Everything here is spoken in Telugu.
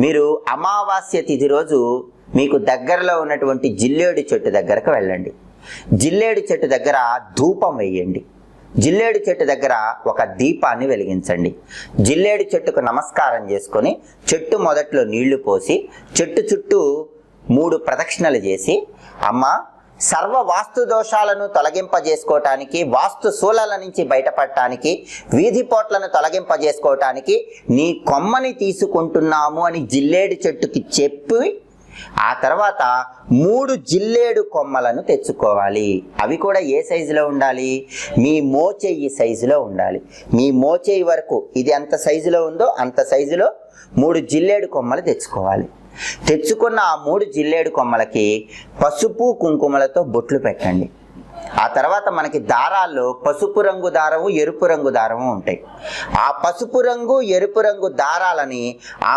మీరు అమావాస్య తిథి రోజు మీకు దగ్గరలో ఉన్నటువంటి జిల్లేడు చెట్టు దగ్గరకు వెళ్ళండి. జిల్లేడు చెట్టు దగ్గర ధూపం వేయండి. జిల్లేడు చెట్టు దగ్గర ఒక దీపాన్ని వెలిగించండి. జిల్లేడు చెట్టుకు నమస్కారం చేసుకొని చెట్టు మొదట్లో నీళ్లు పోసి చెట్టు చుట్టూ 3 ప్రదక్షిణలు చేసి, అమ్మ సర్వ వాస్తు దోషాలను తొలగింపజేసుకోవటానికి, వాస్తు శూలాల నుంచి బయటపడటానికి, వీధి పోట్లను తొలగింపజేసుకోవటానికి నీ కొమ్మని తీసుకుంటున్నాము అని జిల్లేడు చెట్టుకి చెప్పి, ఆ తర్వాత 3 జిల్లేడు కొమ్మలను తెచ్చుకోవాలి. అవి కూడా ఏ సైజులో ఉండాలి? మీ మోచెయ్యి సైజులో ఉండాలి. మీ మోచెయ్యి వరకు ఇది ఎంత సైజులో ఉందో అంత సైజులో 3 జిల్లేడు కొమ్మలు తెచ్చుకోవాలి. తెచ్చుకున్న ఆ 3 జిల్లేడు కొమ్మలకి పసుపు కుంకుమలతో బొట్లు పెట్టండి. ఆ తర్వాత మనకి దారాల్లో పసుపు రంగు దారము, ఎరుపు రంగు దారము ఉంటాయి. ఆ పసుపు రంగు, ఎరుపు రంగు దారాలని ఆ